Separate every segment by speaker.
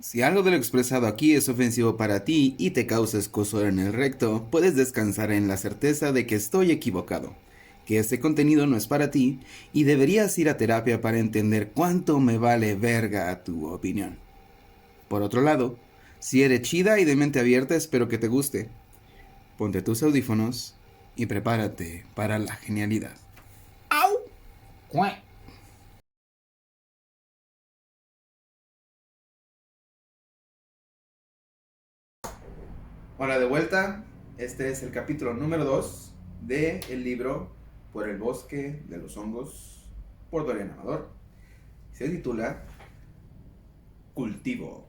Speaker 1: Si algo de lo expresado aquí es ofensivo para ti y te causa escozor en el recto, puedes descansar en la certeza de que estoy equivocado, que este contenido no es para ti y deberías ir a terapia para entender cuánto me vale verga tu opinión. Por otro lado, si eres chida y de mente abierta, espero que te guste. Ponte tus audífonos y prepárate para la genialidad. ¡Au! ¡Cuac! Hola de vuelta, este es el capítulo número 2 de el libro Por el bosque de los hongos por Dorian Amador. Se titula Cultivo.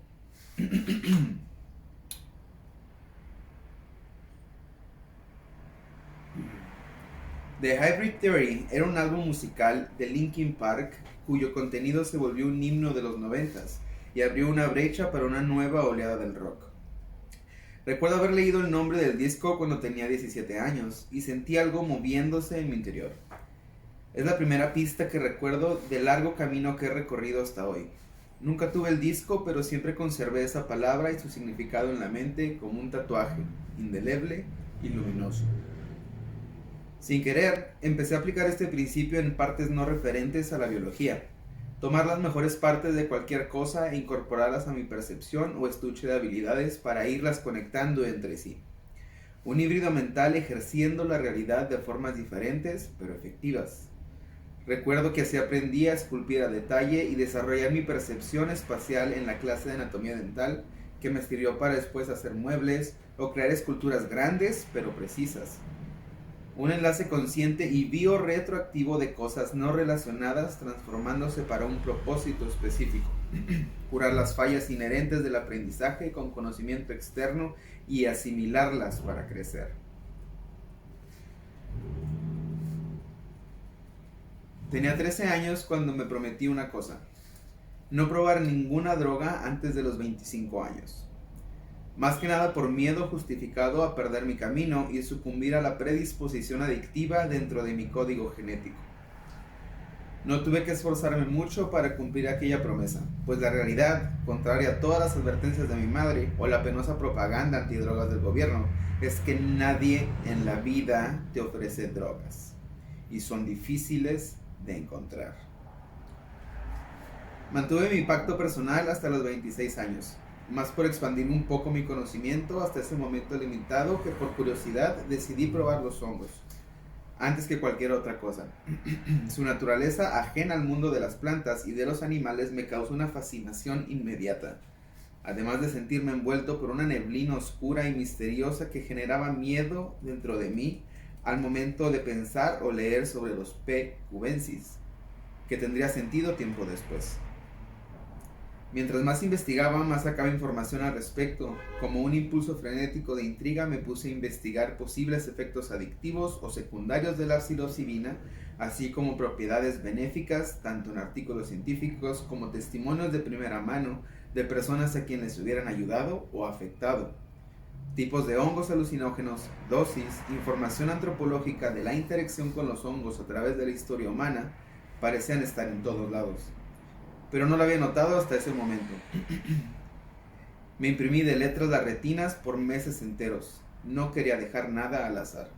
Speaker 1: The Hybrid Theory era un álbum musical de Linkin Park cuyo contenido se volvió un himno de los 90s y abrió una brecha para una nueva oleada del rock. Recuerdo haber leído el nombre del disco cuando tenía 17 años y sentí algo moviéndose en mi interior. Es la primera pista que recuerdo del largo camino que he recorrido hasta hoy. Nunca tuve el disco, pero siempre conservé esa palabra y su significado en la mente como un tatuaje, indeleble y luminoso. Sin querer, empecé a aplicar este principio en partes no referentes a la biología. Tomar las mejores partes de cualquier cosa e incorporarlas a mi percepción o estuche de habilidades para irlas conectando entre sí. Un híbrido mental ejerciendo la realidad de formas diferentes, pero efectivas. Recuerdo que así aprendí a esculpir a detalle y desarrollar mi percepción espacial en la clase de anatomía dental que me sirvió para después hacer muebles o crear esculturas grandes pero precisas. Un enlace consciente y biorretroactivo de cosas no relacionadas transformándose para un propósito específico. Curar las fallas inherentes del aprendizaje con conocimiento externo y asimilarlas para crecer. Tenía 13 años cuando me prometí una cosa: no probar ninguna droga antes de los 25 años. Más que nada por miedo justificado a perder mi camino y sucumbir a la predisposición adictiva dentro de mi código genético. No tuve que esforzarme mucho para cumplir aquella promesa, pues la realidad, contraria a todas las advertencias de mi madre o la penosa propaganda antidrogas del gobierno, es que nadie en la vida te ofrece drogas y son difíciles de encontrar. Mantuve mi pacto personal hasta los 26 años, más por expandir un poco mi conocimiento hasta ese momento limitado que por curiosidad decidí probar los hongos, antes que cualquier otra cosa. Su naturaleza ajena al mundo de las plantas y de los animales me causó una fascinación inmediata, además de sentirme envuelto por una neblina oscura y misteriosa que generaba miedo dentro de mí al momento de pensar o leer sobre los P. cubensis, que tendría sentido tiempo después. Mientras más investigaba, más sacaba información al respecto. Como un impulso frenético de intriga, me puse a investigar posibles efectos adictivos o secundarios de la psilocibina, así como propiedades benéficas, tanto en artículos científicos como testimonios de primera mano de personas a quienes hubieran ayudado o afectado. Tipos de hongos alucinógenos, dosis, información antropológica de la interacción con los hongos a través de la historia humana, parecían estar en todos lados. Pero no lo había notado hasta ese momento. Me imprimí de letras las retinas por meses enteros. No quería dejar nada al azar.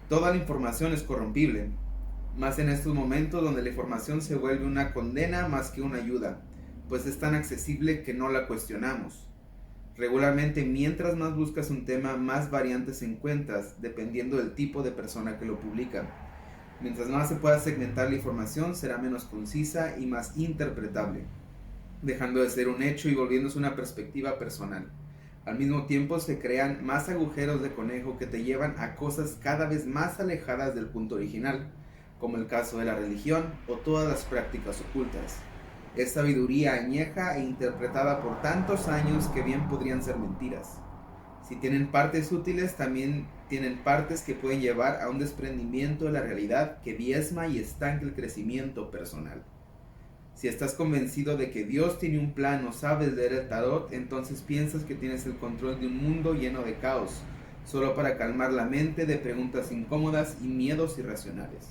Speaker 1: Toda la información es corrompible, más en estos momentos donde la información se vuelve una condena más que una ayuda, pues es tan accesible que no la cuestionamos. Regularmente, mientras más buscas un tema, más variantes encuentras, dependiendo del tipo de persona que lo publica. Mientras más se pueda segmentar la información, será menos concisa y más interpretable, dejando de ser un hecho y volviéndose una perspectiva personal. Al mismo tiempo se crean más agujeros de conejo que te llevan a cosas cada vez más alejadas del punto original, como el caso de la religión o todas las prácticas ocultas. Es sabiduría añeja e interpretada por tantos años que bien podrían ser mentiras. Si tienen partes útiles, también tienen partes que pueden llevar a un desprendimiento de la realidad que diezma y estanca el crecimiento personal. Si estás convencido de que Dios tiene un plan o sabes leer el tarot, entonces piensas que tienes el control de un mundo lleno de caos, solo para calmar la mente de preguntas incómodas y miedos irracionales.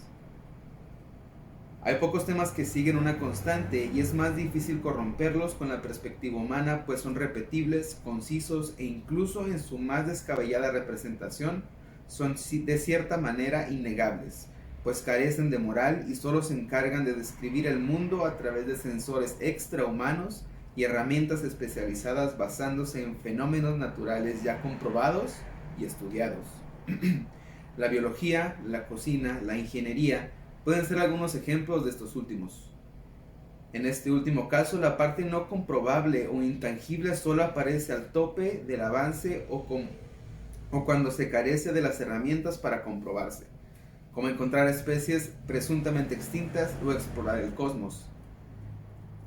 Speaker 1: Hay pocos temas que siguen una constante y es más difícil corromperlos con la perspectiva humana, pues son repetibles, concisos e incluso en su más descabellada representación son de cierta manera innegables, pues carecen de moral y solo se encargan de describir el mundo a través de sensores extrahumanos y herramientas especializadas basándose en fenómenos naturales ya comprobados y estudiados. La biología, la cocina, la ingeniería pueden ser algunos ejemplos de estos últimos. En este último caso, la parte no comprobable o intangible solo aparece al tope del avance o cuando se carece de las herramientas para comprobarse, como encontrar especies presuntamente extintas o explorar el cosmos.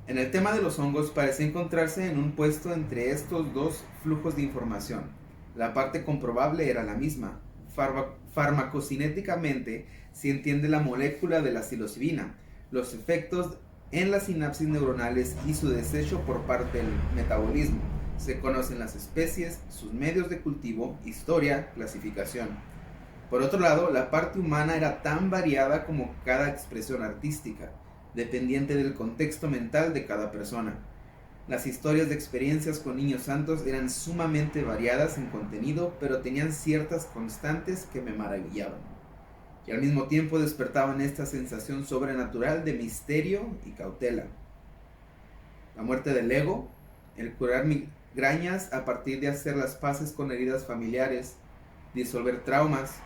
Speaker 1: En el tema de los hongos parece encontrarse en un puesto entre estos dos flujos de información. La parte comprobable era la misma. Farmacocinéticamente se entiende la molécula de la psilocibina, los efectos en las sinapsis neuronales y su desecho por parte del metabolismo. Se conocen las especies, sus medios de cultivo, historia, clasificación. Por otro lado, la parte humana era tan variada como cada expresión artística, dependiente del contexto mental de cada persona. Las historias de experiencias con niños santos eran sumamente variadas en contenido, pero tenían ciertas constantes que me maravillaban, y al mismo tiempo despertaban esta sensación sobrenatural de misterio y cautela. La muerte del ego, el curar migrañas a partir de hacer las paces con heridas familiares, disolver traumas,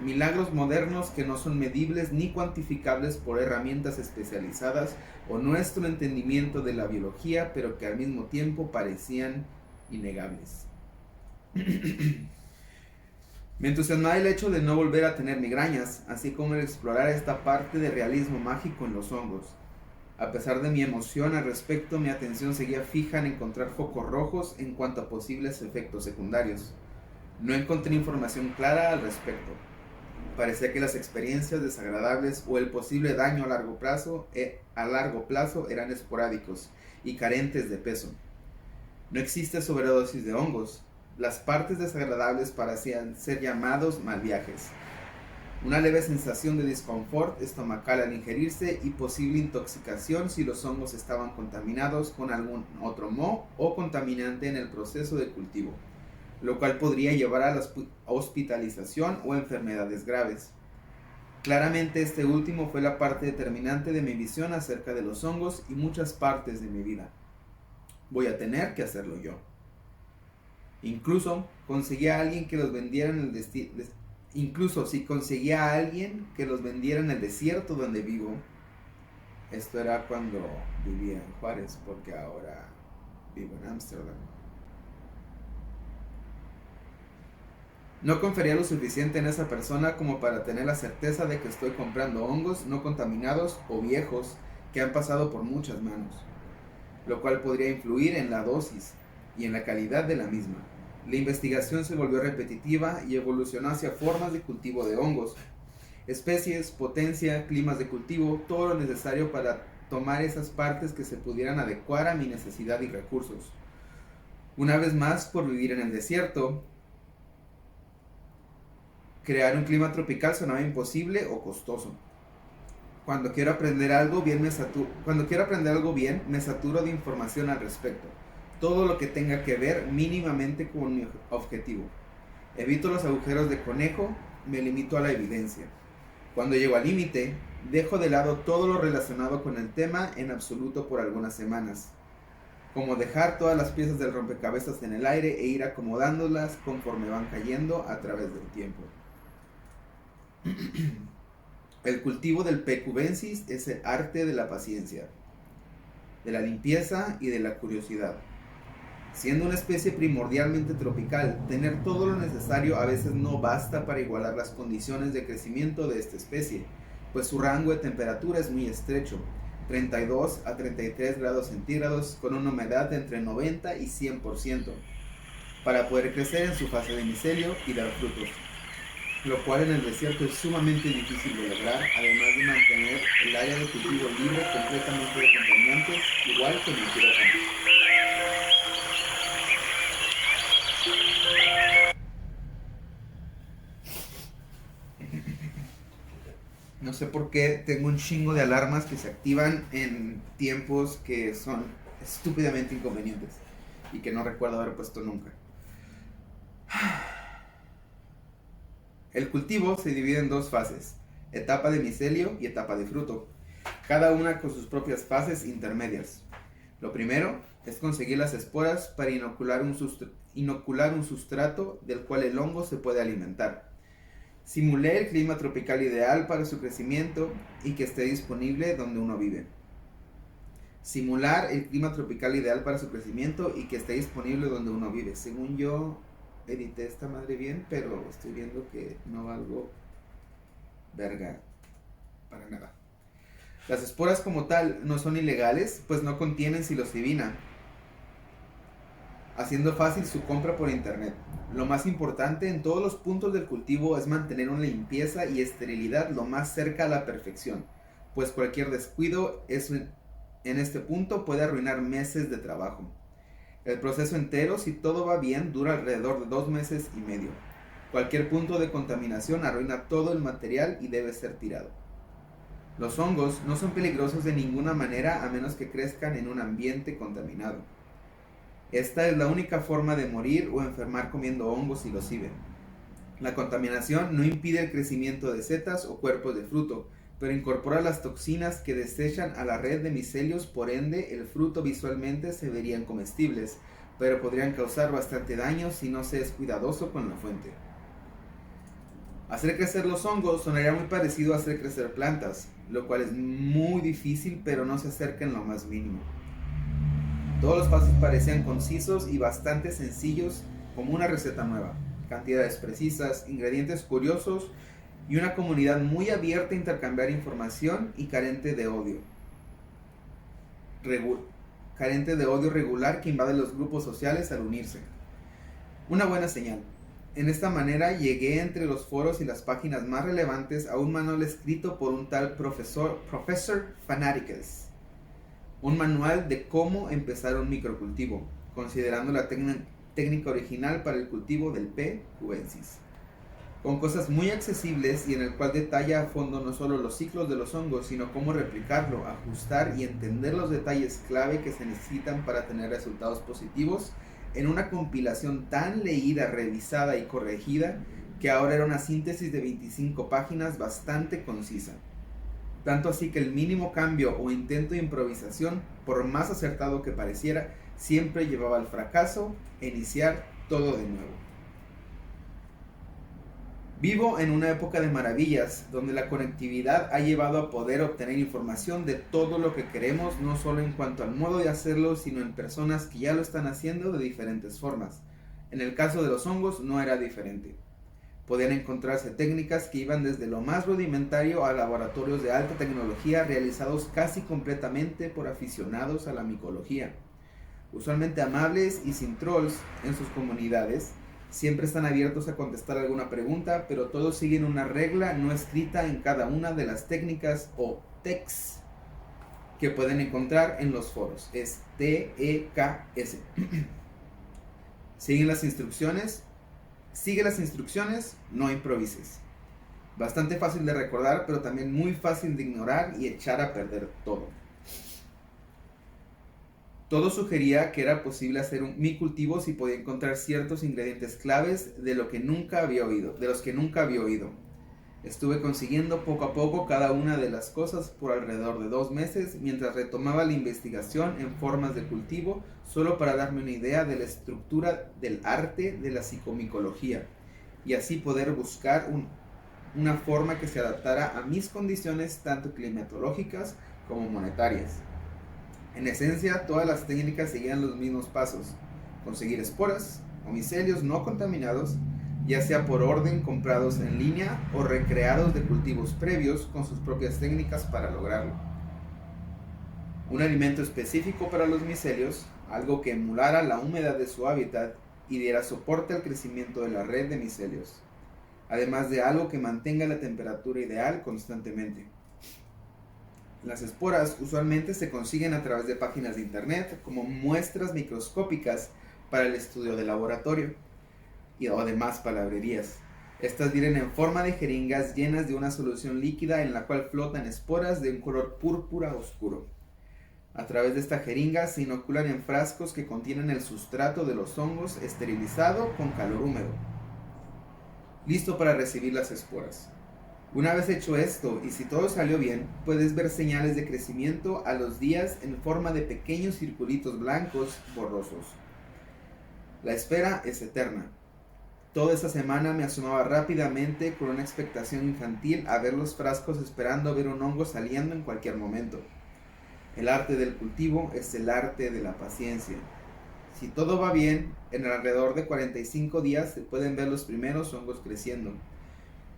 Speaker 1: milagros modernos que no son medibles ni cuantificables por herramientas especializadas o nuestro entendimiento de la biología, pero que al mismo tiempo parecían innegables. Me entusiasmaba el hecho de no volver a tener migrañas, así como el explorar esta parte de realismo mágico en los hongos. A pesar de mi emoción al respecto, mi atención seguía fija en encontrar focos rojos en cuanto a posibles efectos secundarios. No encontré información clara al respecto. Parecía que las experiencias desagradables o el posible daño a largo plazo eran esporádicos y carentes de peso. No existe sobredosis de hongos. Las partes desagradables parecían ser llamados mal viajes. Una leve sensación de disconfort estomacal al ingerirse y posible intoxicación si los hongos estaban contaminados con algún otro moho o contaminante en el proceso de cultivo, lo cual podría llevar a la hospitalización o enfermedades graves. Claramente este último fue la parte determinante de mi visión acerca de los hongos y muchas partes de mi vida. Voy a tener que hacerlo yo. Incluso si conseguía a alguien que los vendiera en el desierto donde vivo. Esto era cuando vivía en Juárez, porque ahora vivo en Ámsterdam. No confería lo suficiente en esa persona como para tener la certeza de que estoy comprando hongos no contaminados o viejos que han pasado por muchas manos, lo cual podría influir en la dosis y en la calidad de la misma. La investigación se volvió repetitiva y evolucionó hacia formas de cultivo de hongos, especies, potencia, climas de cultivo, todo lo necesario para tomar esas partes que se pudieran adecuar a mi necesidad y recursos. Una vez más, por vivir en el desierto, crear un clima tropical sonaba imposible o costoso. Cuando quiero aprender algo bien, me saturo de información al respecto. Todo lo que tenga que ver mínimamente con mi objetivo. Evito los agujeros de conejo, me limito a la evidencia. Cuando llego al límite, dejo de lado todo lo relacionado con el tema en absoluto por algunas semanas. Como dejar todas las piezas del rompecabezas en el aire e ir acomodándolas conforme van cayendo a través del tiempo. El cultivo del P. cubensis es el arte de la paciencia, de la limpieza y de la curiosidad. Siendo una especie primordialmente tropical, tener todo lo necesario a veces no basta para igualar las condiciones de crecimiento de esta especie, pues su rango de temperatura es muy estrecho, 32 a 33 grados centígrados con una humedad de entre 90 y 100%, para poder crecer en su fase de micelio y dar frutos, lo cual en el desierto es sumamente difícil de lograr, además de mantener el área de cultivo libre completamente de contaminantes, igual que en el quirófano. No sé por qué tengo un chingo de alarmas que se activan en tiempos que son estúpidamente inconvenientes y que no recuerdo haber puesto nunca. El cultivo se divide en dos fases, etapa de micelio y etapa de fruto, cada una con sus propias fases intermedias. Lo primero es conseguir las esporas para inocular un sustrato del cual el hongo se puede alimentar. Simulé el clima tropical ideal para su crecimiento y que esté disponible donde uno vive. Simular el clima tropical ideal para su crecimiento y que esté disponible donde uno vive. Según yo, edité esta madre bien, pero estoy viendo que no valgo verga para nada. Las esporas como tal no son ilegales, pues no contienen psilocibina, haciendo fácil su compra por internet. Lo más importante en todos los puntos del cultivo es mantener una limpieza y esterilidad lo más cerca a la perfección, pues cualquier descuido en este punto puede arruinar meses de trabajo. El proceso entero, si todo va bien, dura alrededor de 2 meses y medio. Cualquier punto de contaminación arruina todo el material y debe ser tirado. Los hongos no son peligrosos de ninguna manera a menos que crezcan en un ambiente contaminado. Esta es la única forma de morir o enfermar comiendo hongos psilocibe. La contaminación no impide el crecimiento de setas o cuerpos de fruto, pero incorpora las toxinas que desechan a la red de micelios, por ende el fruto visualmente se verían comestibles, pero podrían causar bastante daño si no se es cuidadoso con la fuente. Hacer crecer los hongos sonaría muy parecido a hacer crecer plantas, lo cual es muy difícil, pero no se acerca en lo más mínimo. Todos los pasos parecían concisos y bastante sencillos, como una receta nueva, cantidades precisas, ingredientes curiosos y una comunidad muy abierta a intercambiar información y carente de odio regular que invade los grupos sociales al unirse. Una buena señal. En esta manera llegué entre los foros y las páginas más relevantes a un manual escrito por un tal Professor Fanaticus. Un manual de cómo empezar un microcultivo, considerando la técnica original para el cultivo del P. cubensis. Con cosas muy accesibles y en el cual detalla a fondo no solo los ciclos de los hongos, sino cómo replicarlo, ajustar y entender los detalles clave que se necesitan para tener resultados positivos, en una compilación tan leída, revisada y corregida, que ahora era una síntesis de 25 páginas bastante concisa. Tanto así que el mínimo cambio o intento de improvisación, por más acertado que pareciera, siempre llevaba al fracaso e iniciar todo de nuevo. Vivo en una época de maravillas, donde la conectividad ha llevado a poder obtener información de todo lo que queremos, no solo en cuanto al modo de hacerlo, sino en personas que ya lo están haciendo de diferentes formas. En el caso de los hongos no era diferente. Podían encontrarse técnicas que iban desde lo más rudimentario a laboratorios de alta tecnología realizados casi completamente por aficionados a la micología. Usualmente amables y sin trolls en sus comunidades, siempre están abiertos a contestar alguna pregunta, pero todos siguen una regla no escrita en cada una de las técnicas o TECs que pueden encontrar en los foros. Es TEKS. Sigue las instrucciones, no improvises. Bastante fácil de recordar, pero también muy fácil de ignorar y echar a perder todo. Todo sugería que era posible hacer mi cultivo si podía encontrar ciertos ingredientes claves de los que nunca había oído. Estuve consiguiendo poco a poco cada una de las cosas por alrededor de 2 meses, mientras retomaba la investigación en formas de cultivo, solo para darme una idea de la estructura del arte de la psicomicología, y así poder buscar una forma que se adaptara a mis condiciones tanto climatológicas como monetarias. En esencia, todas las técnicas seguían los mismos pasos: conseguir esporas o micelios no contaminados, ya sea por orden comprados en línea o recreados de cultivos previos con sus propias técnicas para lograrlo. Un alimento específico para los micelios, algo que emulara la humedad de su hábitat y diera soporte al crecimiento de la red de micelios, además de algo que mantenga la temperatura ideal constantemente. Las esporas usualmente se consiguen a través de páginas de internet como muestras microscópicas para el estudio de laboratorio o demás palabrerías. Estas vienen en forma de jeringas llenas de una solución líquida en la cual flotan esporas de un color púrpura oscuro. A través de esta jeringa se inoculan en frascos que contienen el sustrato de los hongos esterilizado con calor húmedo, listo para recibir las esporas. Una vez hecho esto, y si todo salió bien, puedes ver señales de crecimiento a los días en forma de pequeños circulitos blancos borrosos. La espera es eterna. Toda esa semana me asomaba rápidamente con una expectación infantil a ver los frascos esperando ver un hongo saliendo en cualquier momento. El arte del cultivo es el arte de la paciencia. Si todo va bien, en alrededor de 45 días se pueden ver los primeros hongos creciendo.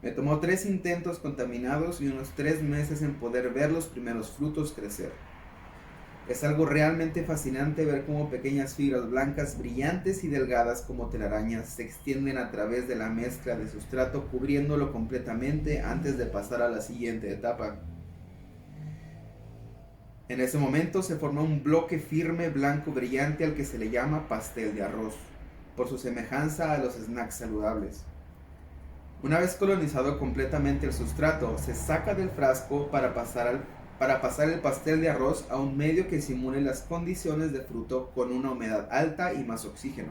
Speaker 1: Me tomó 3 intentos contaminados y unos 3 meses en poder ver los primeros frutos crecer. Es algo realmente fascinante ver cómo pequeñas fibras blancas brillantes y delgadas como telarañas se extienden a través de la mezcla de sustrato cubriéndolo completamente antes de pasar a la siguiente etapa. En ese momento se forma un bloque firme blanco brillante al que se le llama pastel de arroz, por su semejanza a los snacks saludables. Una vez colonizado completamente el sustrato, se saca del frasco para pasar el pastel de arroz a un medio que simule las condiciones de fruto con una humedad alta y más oxígeno.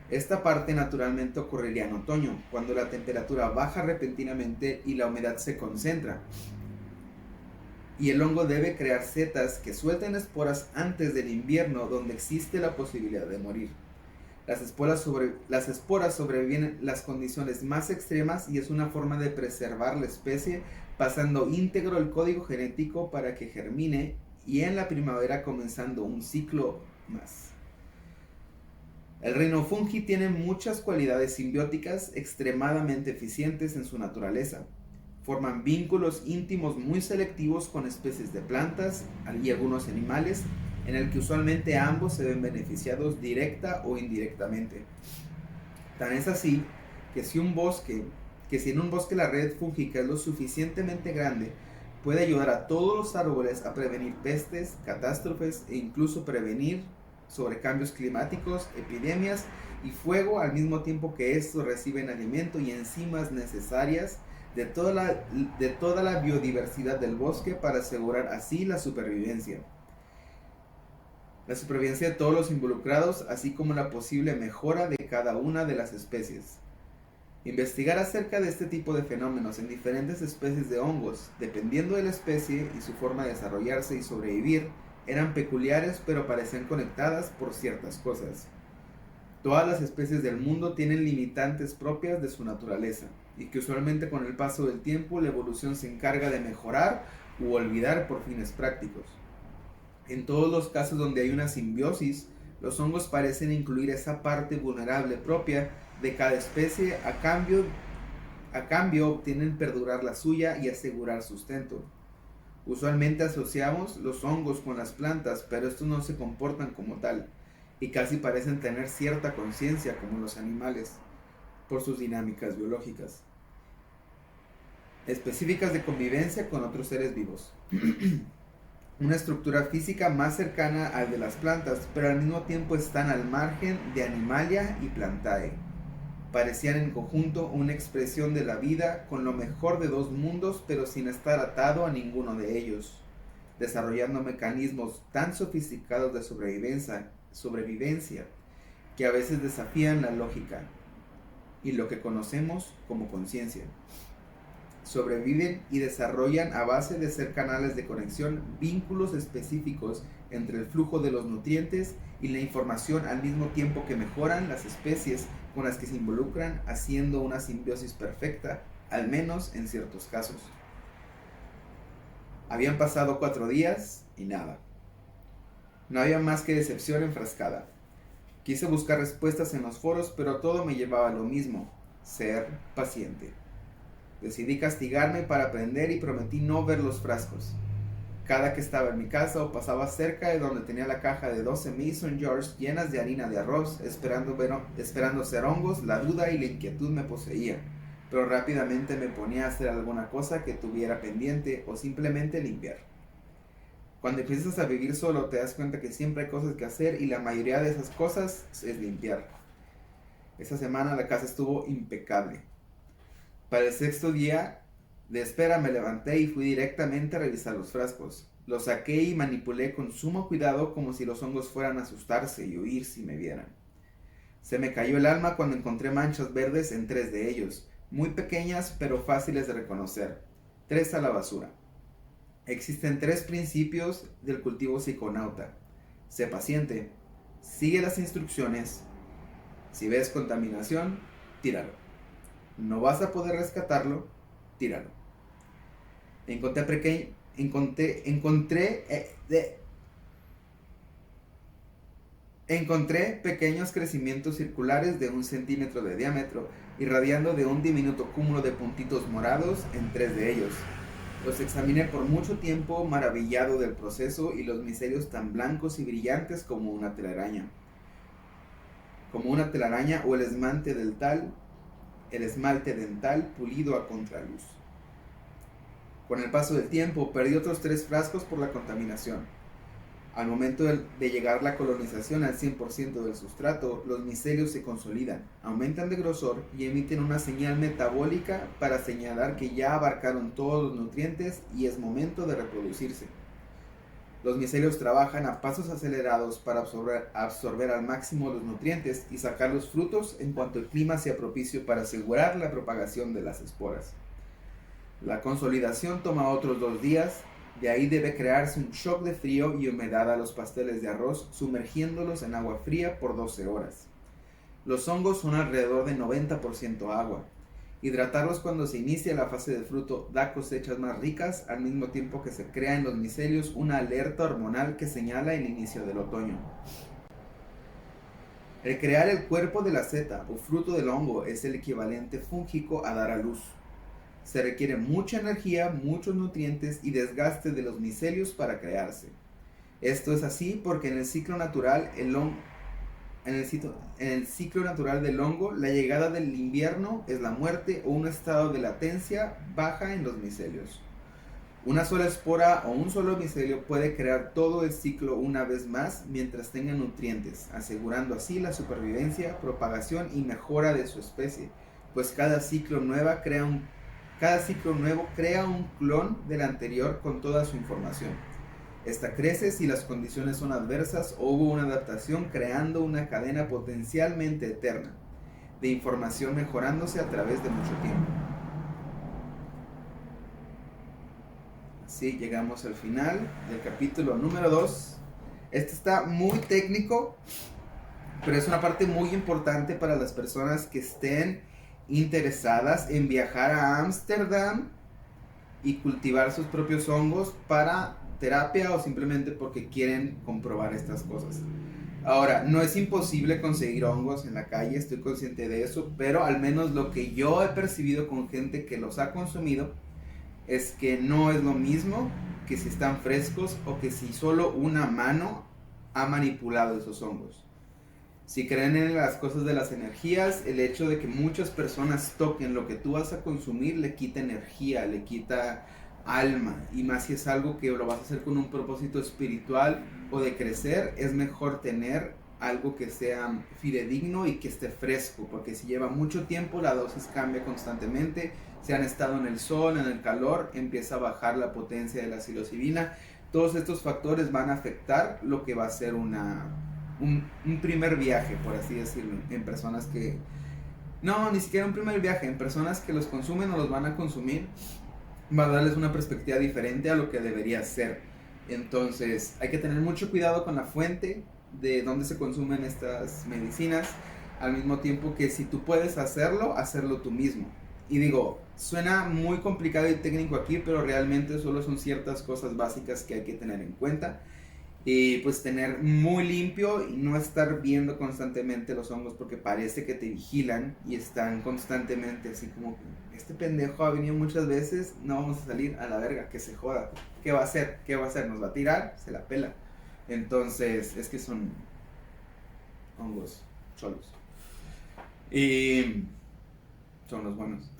Speaker 1: Esta parte naturalmente ocurriría en otoño, cuando la temperatura baja repentinamente y la humedad se concentra. Y el hongo debe crear setas que suelten esporas antes del invierno, donde existe la posibilidad de morir. Las esporas sobreviven las condiciones más extremas y es una forma de preservar la especie, pasando íntegro el código genético para que germine y en la primavera comenzando un ciclo más. El reino fungi tiene muchas cualidades simbióticas extremadamente eficientes en su naturaleza. Forman vínculos íntimos muy selectivos con especies de plantas y algunos animales, en el que usualmente ambos se ven beneficiados directa o indirectamente. Tan es así que si en un bosque la red fúngica es lo suficientemente grande, puede ayudar a todos los árboles a prevenir pestes, catástrofes e incluso prevenir sobre cambios climáticos, epidemias y fuego, al mismo tiempo que estos reciben alimento y enzimas necesarias de toda la biodiversidad del bosque para asegurar así la supervivencia de todos los involucrados, así como la posible mejora de cada una de las especies. Investigar acerca de este tipo de fenómenos en diferentes especies de hongos, dependiendo de la especie y su forma de desarrollarse y sobrevivir, eran peculiares pero parecían conectadas por ciertas cosas. Todas las especies del mundo tienen limitantes propias de su naturaleza, y que usualmente con el paso del tiempo la evolución se encarga de mejorar u olvidar por fines prácticos. En todos los casos donde hay una simbiosis, los hongos parecen incluir esa parte vulnerable propia de cada especie, a cambio obtienen perdurar la suya y asegurar sustento. Usualmente asociamos los hongos con las plantas, pero estos no se comportan como tal, y casi parecen tener cierta conciencia como los animales, por sus dinámicas biológicas, específicas de convivencia con otros seres vivos. Una estructura física más cercana al de las plantas, pero al mismo tiempo están al margen de Animalia y Plantae. Parecían en conjunto una expresión de la vida con lo mejor de dos mundos, pero sin estar atado a ninguno de ellos, desarrollando mecanismos tan sofisticados de sobrevivencia que a veces desafían la lógica y lo que conocemos como conciencia. Sobreviven y desarrollan a base de ser canales de conexión, vínculos específicos entre el flujo de los nutrientes y la información, al mismo tiempo que mejoran las especies con las que se involucran, haciendo una simbiosis perfecta, al menos en ciertos casos. Habían pasado 4 días y nada. No había más que decepción enfrascada. Quise buscar respuestas en los foros, pero todo me llevaba a lo mismo: ser paciente. Decidí castigarme para aprender y prometí no ver los frascos. Cada que estaba en mi casa o pasaba cerca de donde tenía la caja de 12 Mason jars llenas de harina de arroz, esperando ser hongos, la duda y la inquietud me poseía, pero rápidamente me ponía a hacer alguna cosa que tuviera pendiente o simplemente limpiar. Cuando empiezas a vivir solo te das cuenta que siempre hay cosas que hacer y la mayoría de esas cosas es limpiar. Esa semana la casa estuvo impecable. Para el sexto día de espera me levanté y fui directamente a revisar los frascos. Los saqué y manipulé con sumo cuidado como si los hongos fueran a asustarse y huir si me vieran. Se me cayó el alma cuando encontré manchas verdes en 3 de ellos, muy pequeñas pero fáciles de reconocer. 3 a la basura. Existen 3 principios del cultivo psiconauta. Sé paciente, sigue las instrucciones. Si ves contaminación, tíralo. No vas a poder rescatarlo, tíralo. Encontré pequeños crecimientos circulares de 1 centímetro de diámetro, irradiando de un diminuto cúmulo de puntitos morados en 3 de ellos. Los examiné por mucho tiempo, maravillado del proceso y los micelios tan blancos y brillantes como una telaraña. O el esmalte dental pulido a contraluz. Con el paso del tiempo, perdí otros 3 frascos por la contaminación. Al momento de llegar la colonización al 100% del sustrato, los micelios se consolidan, aumentan de grosor y emiten una señal metabólica para señalar que ya abarcaron todos los nutrientes y es momento de reproducirse. Los micelios trabajan a pasos acelerados para absorber al máximo los nutrientes y sacar los frutos en cuanto el clima sea propicio para asegurar la propagación de las esporas. La consolidación toma otros 2 días. De ahí debe crearse un shock de frío y humedad a los pasteles de arroz, sumergiéndolos en agua fría por 12 horas. Los hongos son alrededor de 90% agua. Hidratarlos cuando se inicia la fase del fruto da cosechas más ricas, al mismo tiempo que se crea en los micelios una alerta hormonal que señala el inicio del otoño. El crear el cuerpo de la seta o fruto del hongo es el equivalente fúngico a dar a luz. Se requiere mucha energía, muchos nutrientes y desgaste de los micelios para crearse. Esto es así porque en el ciclo natural del hongo, la llegada del invierno es la muerte o un estado de latencia baja en los micelios. Una sola espora o un solo micelio puede crear todo el ciclo una vez más mientras tenga nutrientes, asegurando así la supervivencia, propagación y mejora de su especie, pues cada ciclo nuevo crea un clon del anterior con toda su información. Esta crece si las condiciones son adversas o hubo una adaptación, creando una cadena potencialmente eterna de información mejorándose a través de mucho tiempo. Así llegamos al final del capítulo número 2. Este está muy técnico, pero es una parte muy importante para las personas que estén interesadas en viajar a Ámsterdam y cultivar sus propios hongos para terapia o simplemente porque quieren comprobar estas cosas. Ahora, no es imposible conseguir hongos en la calle, estoy consciente de eso, pero al menos lo que yo he percibido con gente que los ha consumido es que no es lo mismo que si están frescos o que si solo una mano ha manipulado esos hongos. Si creen en las cosas de las energías, el hecho de que muchas personas toquen lo que tú vas a consumir le quita energía, le quita alma. Y más si es algo que lo vas a hacer con un propósito espiritual o de crecer, es mejor tener algo que sea fidedigno y que esté fresco. Porque si lleva mucho tiempo, la dosis cambia constantemente. Si han estado en el sol, en el calor, empieza a bajar la potencia de la psilocibina. Todos estos factores van a afectar lo que va a ser un primer viaje, por así decirlo, en personas que... No, ni siquiera un primer viaje, en personas que los consumen o los van a consumir, va a darles una perspectiva diferente a lo que debería ser. Entonces, hay que tener mucho cuidado con la fuente de dónde se consumen estas medicinas, al mismo tiempo que si tú puedes hacerlo tú mismo. Y digo, suena muy complicado y técnico aquí, pero realmente solo son ciertas cosas básicas que hay que tener en cuenta. Y pues tener muy limpio y no estar viendo constantemente los hongos porque parece que te vigilan y están constantemente así como, este pendejo ha venido muchas veces, no vamos a salir, a la verga, que se joda. ¿Qué va a hacer? ¿Nos va a tirar? Se la pela. Entonces, es que son hongos cholos. Y son los buenos.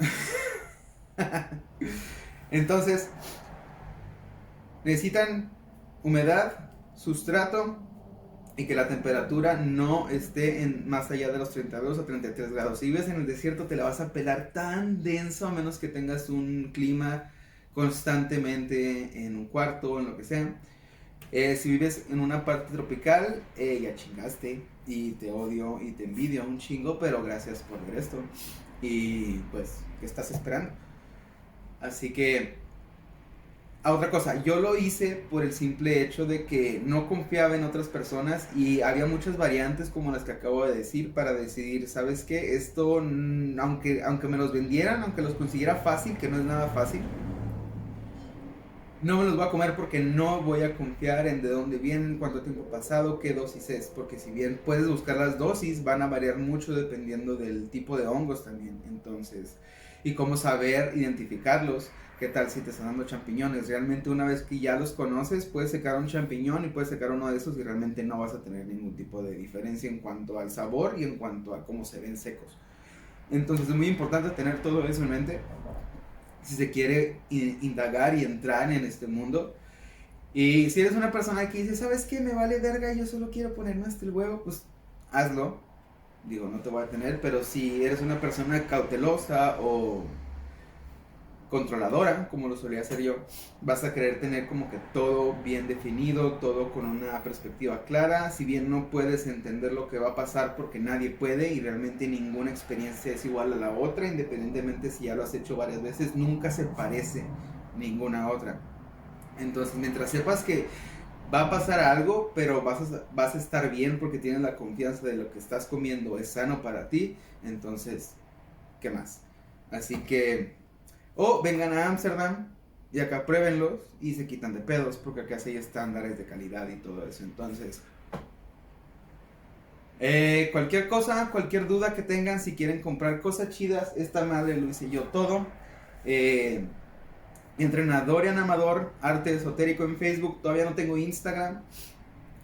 Speaker 1: Entonces, necesitan humedad, sustrato y que la temperatura no esté más allá de los 32 o 33 grados. Si vives en el desierto te la vas a pelar tan denso a menos que tengas un clima constantemente en un cuarto o en lo que sea. Si vives en una parte tropical, ya chingaste y te odio y te envidio un chingo, pero gracias por ver esto. Y pues, ¿qué estás esperando? Así que, otra cosa, yo lo hice por el simple hecho de que no confiaba en otras personas y había muchas variantes como las que acabo de decir para decidir, ¿sabes qué? Esto, aunque me los vendieran, aunque los consiguiera fácil, que no es nada fácil, no me los voy a comer porque no voy a confiar en de dónde vienen, cuánto tiempo pasado, qué dosis es. Porque si bien puedes buscar las dosis, van a variar mucho dependiendo del tipo de hongos también. Entonces, y cómo saber identificarlos. ¿Qué tal si te están dando champiñones? Realmente una vez que ya los conoces, puedes secar un champiñón y puedes secar uno de esos y realmente no vas a tener ningún tipo de diferencia en cuanto al sabor y en cuanto a cómo se ven secos. Entonces es muy importante tener todo eso en mente si se quiere indagar y entrar en este mundo. Y si eres una persona que dice, ¿sabes qué? Me vale verga, yo solo quiero ponerme hasta el huevo, pues hazlo. Digo, no te voy a tener, pero si eres una persona cautelosa o controladora, como lo solía hacer yo, vas a querer tener como que todo bien definido, todo con una perspectiva clara. Si bien no puedes entender lo que va a pasar porque nadie puede y realmente ninguna experiencia es igual a la otra, independientemente si ya lo has hecho varias veces, nunca se parece ninguna otra. Entonces, mientras sepas que va a pasar algo, pero vas a estar bien porque tienes la confianza de lo que estás comiendo es sano para ti, entonces, ¿qué más? Así que o vengan a Ámsterdam y acá pruébenlos y se quitan de pedos porque acá sí hay estándares de calidad y todo eso. Entonces, cualquier cosa, cualquier duda que tengan, si quieren comprar cosas chidas, esta madre lo hice yo todo. Entrenador y Amador, arte esotérico en Facebook, todavía no tengo Instagram.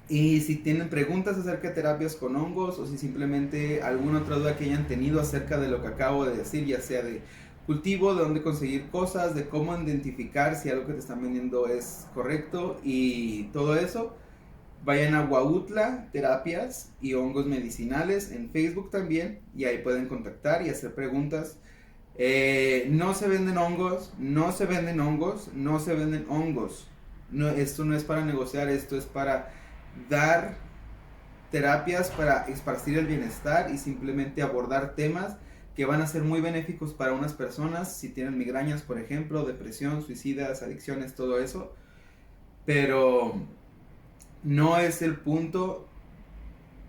Speaker 1: Y si tienen preguntas acerca de terapias con hongos o si simplemente alguna otra duda que hayan tenido acerca de lo que acabo de decir, ya sea de cultivo, de dónde conseguir cosas, de cómo identificar si algo que te están vendiendo es correcto y todo eso, vayan a Huautla Terapias y Hongos Medicinales en Facebook también y ahí pueden contactar y hacer preguntas. No se venden hongos, no se venden hongos, no se venden hongos. No, esto no es para negociar, esto es para dar terapias para esparcir el bienestar y simplemente abordar temas que van a ser muy benéficos para unas personas si tienen migrañas, por ejemplo, depresión, suicidas, adicciones, todo eso. Pero no es el punto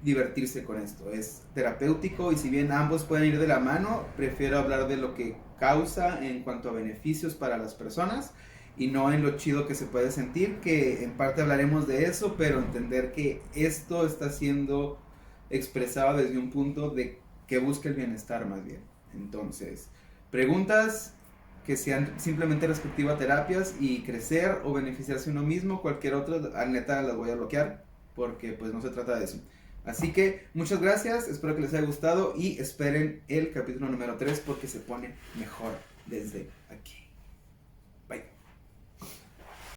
Speaker 1: divertirse con esto, es terapéutico y si bien ambos pueden ir de la mano, prefiero hablar de lo que causa en cuanto a beneficios para las personas y no en lo chido que se puede sentir, que en parte hablaremos de eso, pero entender que esto está siendo expresado desde un punto de que busca el bienestar más bien. Entonces, preguntas que sean simplemente respectiva a terapias y crecer o beneficiarse uno mismo, cualquier otra, a neta las voy a bloquear porque pues no se trata de eso. Así que muchas gracias, espero que les haya gustado y esperen el capítulo número 3 porque se pone mejor desde aquí.